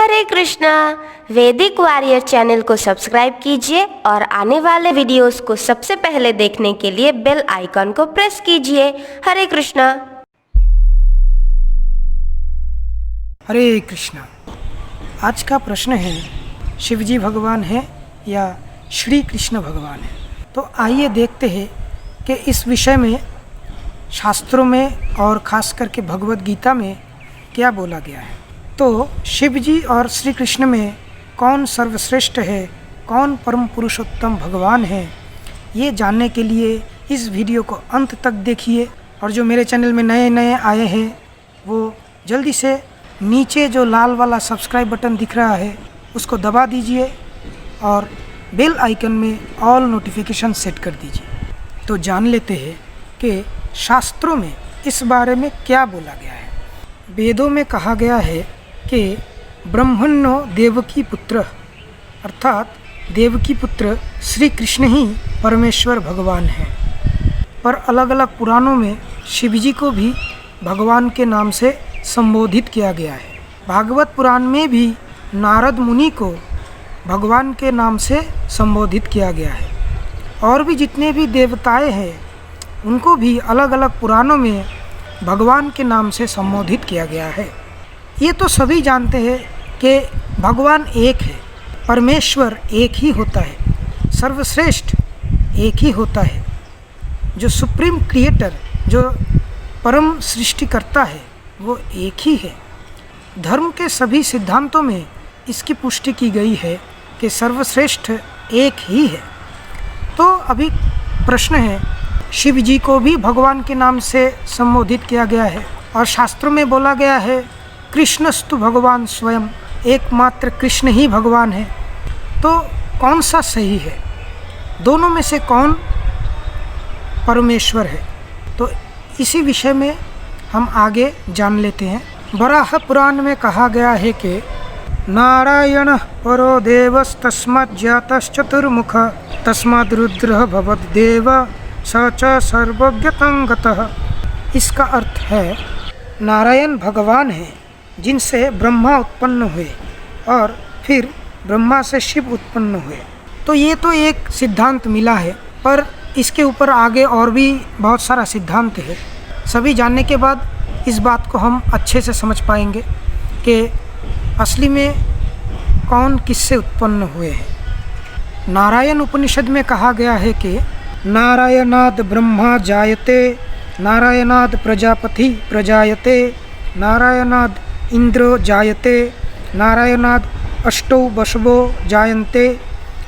हरे कृष्णा। वैदिक warrior channel को subscribe कीजिए और आने वाले वीडियोस को सबसे पहले देखने के लिए बेल आइकन को प्रेस कीजिए। हरे कृष्णा। हरे कृष्णा। आज का प्रश्न है, शिवजी भगवान है या श्री कृष्ण भगवान है? तो आइए देखते हैं कि इस विषय में शास्त्रों में और ख़ास करके भगवद गीता में क्या बोला गया है। तो शिव जी और श्री कृष्ण में कौन सर्वश्रेष्ठ है, कौन परम पुरुषोत्तम भगवान है, ये जानने के लिए इस वीडियो को अंत तक देखिए। और जो मेरे चैनल में नए नए आए हैं वो जल्दी से नीचे जो लाल वाला सब्सक्राइब बटन दिख रहा है उसको दबा दीजिए और बेल आइकन में ऑल नोटिफिकेशन सेट कर दीजिए। तो जान लेते हैं कि शास्त्रों में इस बारे में क्या बोला गया है। वेदों में कहा गया है कि ब्रह्मण्यो देवकी पुत्र, अर्थात देवकी पुत्र श्री कृष्ण ही परमेश्वर भगवान हैं। पर अलग अलग पुराणों में शिवजी को भी भगवान के नाम से संबोधित किया गया है। भागवत पुराण में भी नारद मुनि को भगवान के नाम से संबोधित किया गया है। और भी जितने भी देवताएं हैं उनको भी अलग अलग पुराणों में भगवान के नाम से संबोधित किया गया है। ये तो सभी जानते हैं कि भगवान एक है, परमेश्वर एक ही होता है, सर्वश्रेष्ठ एक ही होता है। जो सुप्रीम क्रिएटर, जो परम सृष्टिकर्ता है वो एक ही है। धर्म के सभी सिद्धांतों में इसकी पुष्टि की गई है कि सर्वश्रेष्ठ एक ही है। तो अभी प्रश्न है, शिव जी को भी भगवान के नाम से संबोधित किया गया है और शास्त्रों में बोला गया है कृष्णस्तु भगवान स्वयं, एकमात्र कृष्ण ही भगवान है। तो कौन सा सही है, दोनों में से कौन परमेश्वर है? तो इसी विषय में हम आगे जान लेते हैं। वराह पुराण में कहा गया है कि नारायण परो देवस्तस्मात् जातश्चतुर्मुख तस्माद् रुद्रः भवद्देव स च सर्वज्ञतं गतः। इसका अर्थ है नारायण भगवान है जिनसे ब्रह्मा उत्पन्न हुए और फिर ब्रह्मा से शिव उत्पन्न हुए। तो ये तो एक सिद्धांत मिला है, पर इसके ऊपर आगे और भी बहुत सारा सिद्धांत है। सभी जानने के बाद इस बात को हम अच्छे से समझ पाएंगे कि असली में कौन किससे उत्पन्न हुए हैं। नारायण उपनिषद में कहा गया है कि नारायणाद ब्रह्मा जायते, नारायणाद प्रजापति प्रजायते, नारायणाद इंद्रो जायते, नारायणाद अष्टौ वशवो जायन्ते,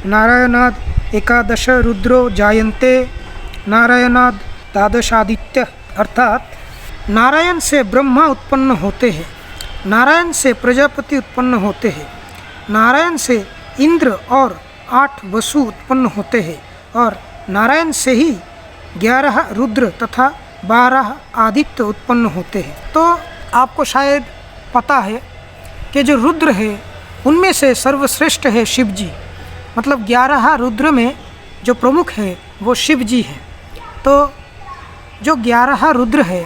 नारायणाद एकादश रुद्रो जायन्ते, नारायणाद द्वादशादित्य। अर्थात नारायण से ब्रह्मा उत्पन्न होते हैं, नारायण से प्रजापति उत्पन्न होते हैं, नारायण से इंद्र और 8 वसु उत्पन्न होते हैं और नारायण से ही 11 रुद्र तथा 12 आदित्य उत्पन्न होते हैं। तो आपको शायद पता है कि जो रुद्र है उनमें से सर्वश्रेष्ठ है शिव जी। मतलब 11 रुद्र में जो प्रमुख है वो शिव जी हैं। तो जो 11 रुद्र है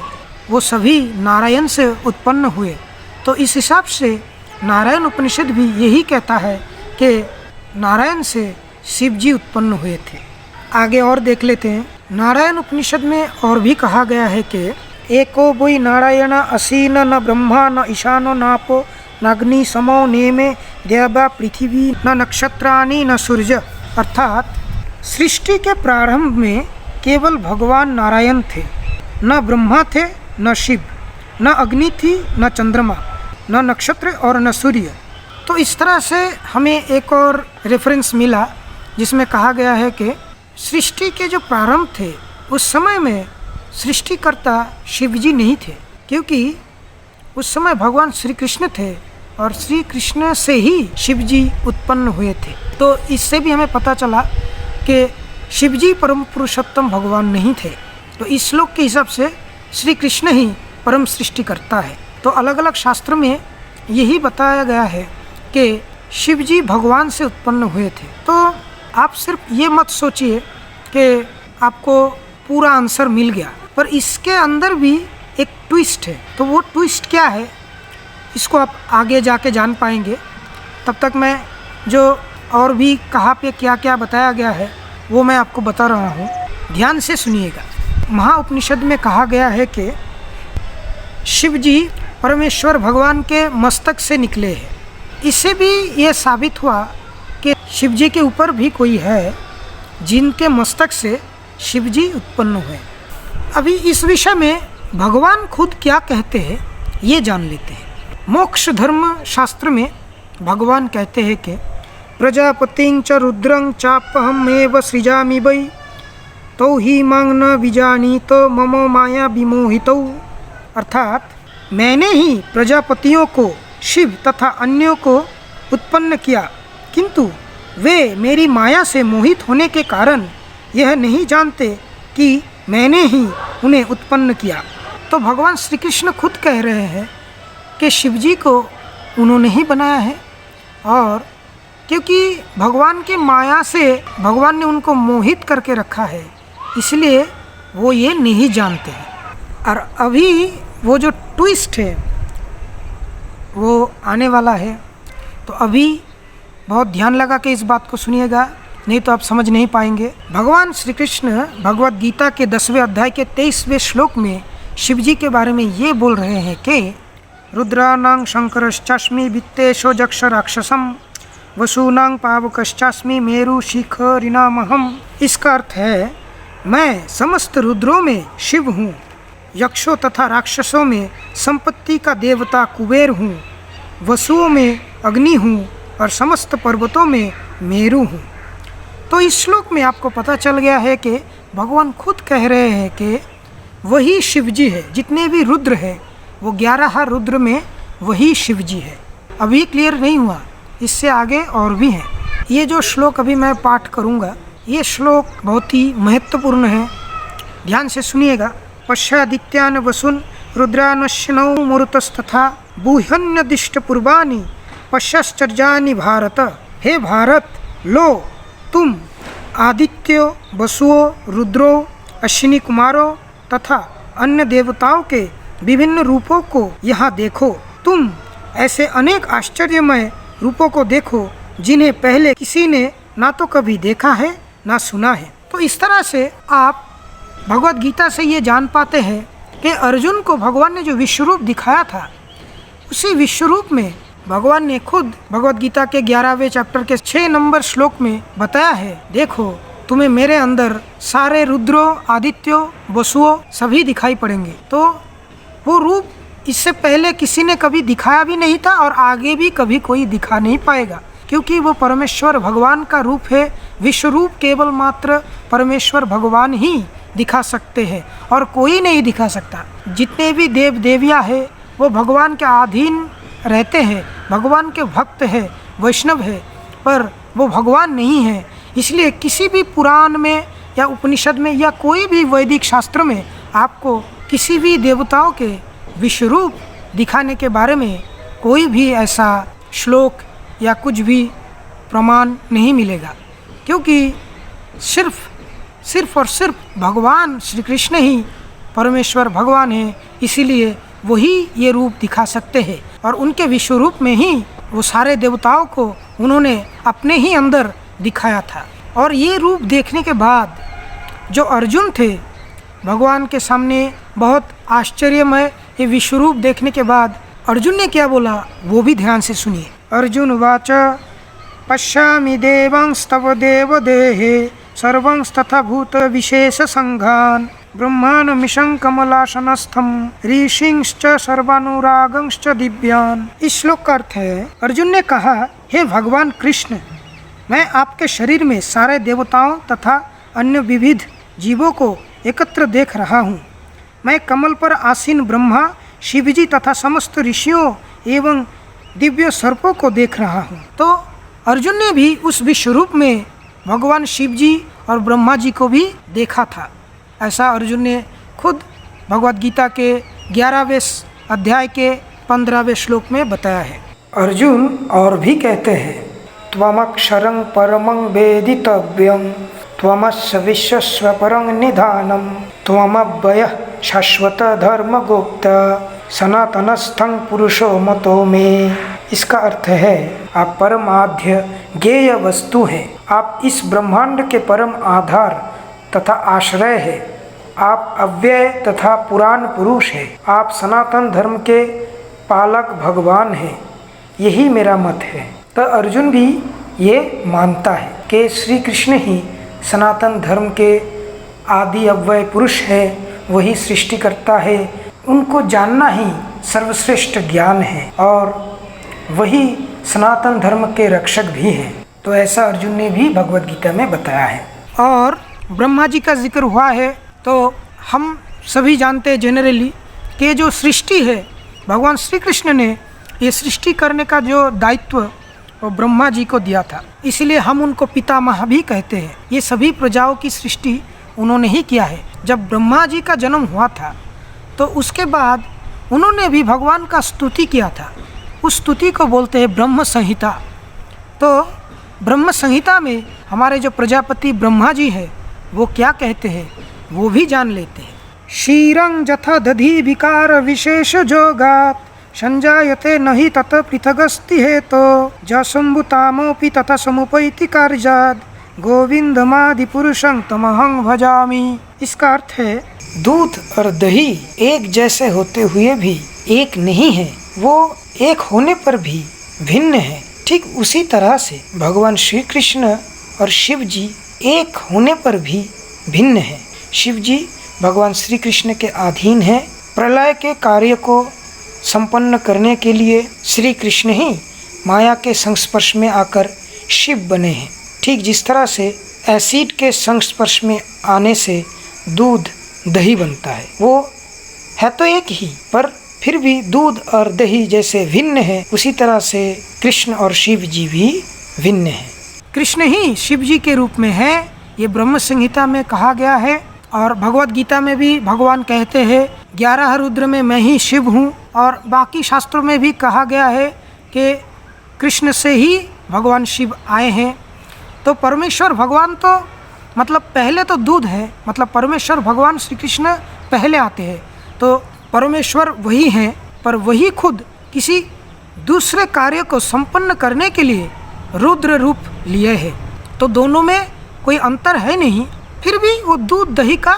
वो सभी नारायण से उत्पन्न हुए। तो इस हिसाब से नारायण उपनिषद भी यही कहता है कि नारायण से शिव जी उत्पन्न हुए थे। आगे और देख लेते हैं। नारायण उपनिषद में और भी कहा गया है कि एको वै नारायण असीन न ब्रह्मा न ईशानो नापो नाग्नि समो नेमे देवा पृथ्वी न नक्षत्राणि न सूर्य। अर्थात सृष्टि के प्रारंभ में केवल भगवान नारायण थे, न ब्रह्मा थे न शिव, न अग्नि थी न चंद्रमा, न नक्षत्र और न सूर्य। तो इस तरह से हमें एक और रेफरेंस मिला जिसमें कहा गया है कि सृष्टि के जो प्रारंभ थे उस समय में सृष्टिकर्ता शिव जी नहीं थे, क्योंकि उस समय भगवान श्री कृष्ण थे और श्री कृष्ण से ही शिव जी उत्पन्न हुए थे। तो इससे भी हमें पता चला कि शिव जी परम पुरुषोत्तम भगवान नहीं थे। तो इस श्लोक के हिसाब से श्री कृष्ण ही परम सृष्टिकर्ता है। तो अलग अलग शास्त्र में यही बताया गया है कि शिव जी भगवान से उत्पन्न हुए थे। तो आप सिर्फ ये मत सोचिए कि आपको पूरा आंसर मिल गया, पर इसके अंदर भी एक ट्विस्ट है। तो वो ट्विस्ट क्या है इसको आप आगे जाके जान पाएंगे। तब तक मैं जो और भी कहाँ पे क्या क्या बताया गया है वो मैं आपको बता रहा हूँ, ध्यान से सुनिएगा। महाउपनिषद में कहा गया है कि शिव जी परमेश्वर भगवान के मस्तक से निकले हैं। इससे भी ये साबित हुआ कि शिव जी के ऊपर भी कोई है जिनके मस्तक से शिव जी उत्पन्न हुए। अभी इस विषय में भगवान खुद क्या कहते हैं ये जान लेते हैं। मोक्ष धर्म शास्त्र में भगवान कहते हैं कि प्रजापतिं च रुद्रं चापहमेव सृजामि वै तौ हि मां न विजानीतो मम माया विमोहितौ। अर्थात मैंने ही प्रजापतियों को, शिव तथा अन्यों को उत्पन्न किया, किंतु वे मेरी माया से मोहित होने के कारण यह नहीं जानते कि मैंने ही उन्हें उत्पन्न किया। तो भगवान श्री कृष्ण खुद कह रहे हैं कि शिव जी को उन्होंने ही बनाया है, और क्योंकि भगवान की माया से भगवान ने उनको मोहित करके रखा है, इसलिए वो ये नहीं जानते हैं। और अभी वो जो ट्विस्ट है वो आने वाला है, तो अभी बहुत ध्यान लगा के इस बात को सुनिएगा, नहीं तो आप समझ नहीं पाएंगे। भगवान श्री कृष्ण भगवद गीता के 10वें अध्याय के 23वें श्लोक में शिव जी के बारे में ये बोल रहे हैं कि रुद्राणां शंकरश्चास्मि वित्तेशो जक्ष राक्षसम वसूनां पावकश्चास्मि मेरु शिखरिणामहम। इसका अर्थ है मैं समस्त रुद्रों में शिव हूँ, यक्षों तथा राक्षसों में संपत्ति का देवता कुबेर हूँ, वसुओं में अग्नि हूँ और समस्त पर्वतों में मेरु हूँ। तो इस श्लोक में आपको पता चल गया है कि भगवान खुद कह रहे हैं कि वही शिव जी है। जितने भी रुद्र है वो 11 रुद्र में वही शिव जी है। अभी क्लियर नहीं हुआ, इससे आगे और भी हैं। ये जो श्लोक अभी मैं पाठ करूँगा, ये श्लोक बहुत ही महत्वपूर्ण है, ध्यान से सुनिएगा। पश्चादित्यान वसुन रुद्रानश्नौ मुरुतस्तथा बूह्यन्यदिष्ट पूर्वानि पश्चाश्चर्यानि भारत। हे भारत, लो तुम आदित्यो, वसुओं, रुद्रों, अश्विनी कुमारों तथा अन्य देवताओं के विभिन्न रूपों को यहाँ देखो। तुम ऐसे अनेक आश्चर्यमय रूपों को देखो जिन्हें पहले किसी ने ना तो कभी देखा है ना सुना है। तो इस तरह से आप भगवद गीता से ये जान पाते हैं कि अर्जुन को भगवान ने जो विश्वरूप दिखाया था, उसी विश्वरूप में भगवान ने खुद भगवद गीता के 11वें चैप्टर के 6 नंबर श्लोक में बताया है, देखो तुम्हें मेरे अंदर सारे रुद्रों, आदित्यों, वसुओं सभी दिखाई पड़ेंगे। तो वो रूप इससे पहले किसी ने कभी दिखाया भी नहीं था और आगे भी कभी कोई दिखा नहीं पाएगा, क्योंकि वो परमेश्वर भगवान का रूप है। विश्वरूप केवल मात्र परमेश्वर भगवान ही दिखा सकते हैं और कोई नहीं दिखा सकता। जितने भी देव देवियाँ हैं वो भगवान के अधीन रहते हैं, भगवान के भक्त है, वैष्णव है, पर वो भगवान नहीं है। इसलिए किसी भी पुराण में या उपनिषद में या कोई भी वैदिक शास्त्र में आपको किसी भी देवताओं के विश्वरूप दिखाने के बारे में कोई भी ऐसा श्लोक या कुछ भी प्रमाण नहीं मिलेगा, क्योंकि सिर्फ और सिर्फ भगवान श्री कृष्ण ही परमेश्वर भगवान है। इसीलिए वही ये रूप दिखा सकते हैं और उनके विश्वरूप में ही वो सारे देवताओं को उन्होंने अपने ही अंदर दिखाया था। और ये रूप देखने के बाद जो अर्जुन थे, भगवान के सामने बहुत आश्चर्यमय ये विश्वरूप देखने के बाद अर्जुन ने क्या बोला वो भी ध्यान से सुनिए। अर्जुन वाच पश्यामि देवांस्तव देवदेहे सर्वंस्तथा भूत विशेष संघान ब्रह्मांडमिशं कमलासनस्थं ऋषिंश्च सर्वानुरागंश्च दिव्यान। इस श्लोक का अर्थ है, अर्जुन ने कहा, हे भगवान कृष्ण, मैं आपके शरीर में सारे देवताओं तथा अन्य विविध जीवों को एकत्र देख रहा हूँ। मैं कमल पर आसीन ब्रह्मा, शिवजी तथा समस्त ऋषियों एवं दिव्य सर्पों को देख रहा हूँ। तो अर्जुन ने भी उस विश्वरूप में भगवान शिव जी और ब्रह्मा जी को भी देखा था। ऐसा अर्जुन ने खुद भगवद गीता के 11वें अध्याय के 15वें श्लोक में बताया है। अर्जुन और भी कहते हैं, त्वमक्षरं परमं वेदितव्यं त्वमस्य विश्वस्य परं निधानं त्वमव्ययः शाश्वत धर्मगुप्त सनातनस्थं पुरुषो मतो मे। इसका अर्थ है आप परमाध्य ज्ञेय वस्तु हैं, आप इस ब्रह्मांड के परम आधार तथा आश्रय है, आप अव्यय तथा पुराण पुरुष है, आप सनातन धर्म के पालक भगवान हैं, यही मेरा मत है। तो अर्जुन भी ये मानता है कि श्री कृष्ण ही सनातन धर्म के आदि अव्यय पुरुष है, वही सृष्टिकर्ता है, उनको जानना ही सर्वश्रेष्ठ ज्ञान है और वही सनातन धर्म के रक्षक भी हैं। तो ऐसा अर्जुन ने भी भगवद गीता में बताया है। और ब्रह्मा जी का जिक्र हुआ है तो हम सभी जानते हैं जनरली कि जो सृष्टि है भगवान श्री कृष्ण ने ये सृष्टि करने का जो दायित्व वो ब्रह्मा जी को दिया था, इसलिए हम उनको पितामह भी कहते हैं। ये सभी प्रजाओं की सृष्टि उन्होंने ही किया है। जब ब्रह्मा जी का जन्म हुआ था तो उसके बाद उन्होंने भी भगवान का स्तुति किया था, उस स्तुति को बोलते हैं ब्रह्म संहिता। तो ब्रह्म संहिता में हमारे जो प्रजापति ब्रह्मा जी है वो क्या कहते हैं वो भी जान लेते हैं। क्षीरं जथा दधि विकार विशेष जोगात् संजायते नहि तत पृथगस्ति हेतो जसंभुतामोपि तथा समुपैति कार्यात् गोविंदमादि पुरुषं तमहं भजामि। इसका अर्थ है दूध और दही एक जैसे होते हुए भी एक नहीं है, वो एक होने पर भी भिन्न है। ठीक उसी तरह से भगवान श्री कृष्ण और शिव जी एक होने पर भी भिन्न है। शिव जी भगवान श्री कृष्ण के अधीन है। प्रलय के कार्य को संपन्न करने के लिए श्री कृष्ण ही माया के संस्पर्श में आकर शिव बने हैं। ठीक जिस तरह से एसिड के संस्पर्श में आने से दूध दही बनता है, वो है तो एक ही पर फिर भी दूध और दही जैसे भिन्न है, उसी तरह से कृष्ण और शिव जी भी भिन्न हैं। कृष्ण ही शिव जी के रूप में है, ये ब्रह्म संहिता में कहा गया है। और भगवद गीता में भी भगवान कहते हैं 11 रुद्र में मैं ही शिव हूँ। और बाकी शास्त्रों में भी कहा गया है कि कृष्ण से ही भगवान शिव आए हैं। तो परमेश्वर भगवान तो मतलब पहले तो दूध है, मतलब परमेश्वर भगवान श्री कृष्ण पहले आते हैं। तो परमेश्वर वही हैं, पर वही खुद किसी दूसरे कार्य को संपन्न करने के लिए रुद्र रूप लिए हैं। तो दोनों में कोई अंतर है नहीं, फिर भी वो दूध दही का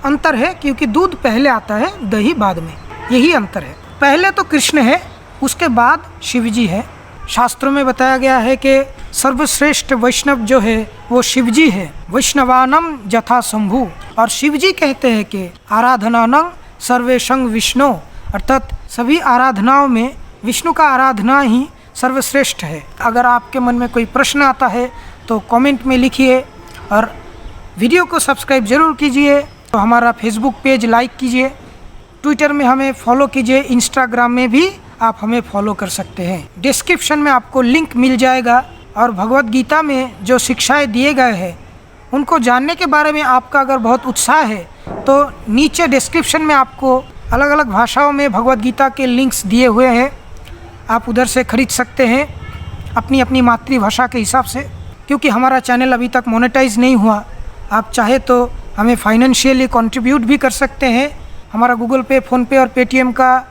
अंतर है, क्योंकि दूध पहले आता है, दही बाद में, यही अंतर है। पहले तो कृष्ण है, उसके बाद शिव जी है। शास्त्रों में बताया गया है कि सर्वश्रेष्ठ वैष्णव जो है वो शिव जी है। वैष्णवानम यथा शंभु। और शिव जी कहते हैं कि आराधनानं सर्वेशं विष्णु, अर्थात सभी आराधनाओं में विष्णु का आराधना ही सर्वश्रेष्ठ है। अगर आपके मन में कोई प्रश्न आता है तो कमेंट में लिखिए और वीडियो को सब्सक्राइब जरूर कीजिए। तो हमारा फेसबुक पेज लाइक कीजिए, ट्विटर में हमें फॉलो कीजिए, इंस्टाग्राम में भी आप हमें फॉलो कर सकते हैं। डिस्क्रिप्शन में आपको लिंक मिल जाएगा। और भगवद गीता में जो शिक्षाएं दिए गए हैं उनको जानने के बारे में आपका अगर बहुत उत्साह है तो नीचे डिस्क्रिप्शन में आपको अलग अलग भाषाओं में भगवद गीता के लिंक्स दिए हुए हैं, आप उधर से खरीद सकते हैं अपनी अपनी मातृभाषा के हिसाब से। क्योंकि हमारा चैनल अभी तक मोनेटाइज नहीं हुआ, आप चाहे तो हमें फाइनेंशियली कंट्रीब्यूट भी कर सकते हैं। हमारा गूगल पे, फ़ोनपे और पेटीएम का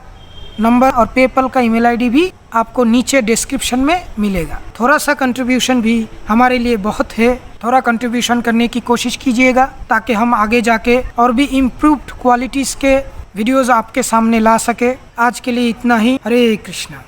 नंबर और पेपल का ईमेल आईडी भी आपको नीचे डिस्क्रिप्शन में मिलेगा। थोड़ा सा कंट्रीब्यूशन भी हमारे लिए बहुत है, थोड़ा कंट्रीब्यूशन करने की कोशिश कीजिएगा ताकि हम आगे जाके और भी इम्प्रूव्ड क्वालिटीज़ के वीडियोज़ आपके सामने ला सके। आज के लिए इतना ही। हरे कृष्णा।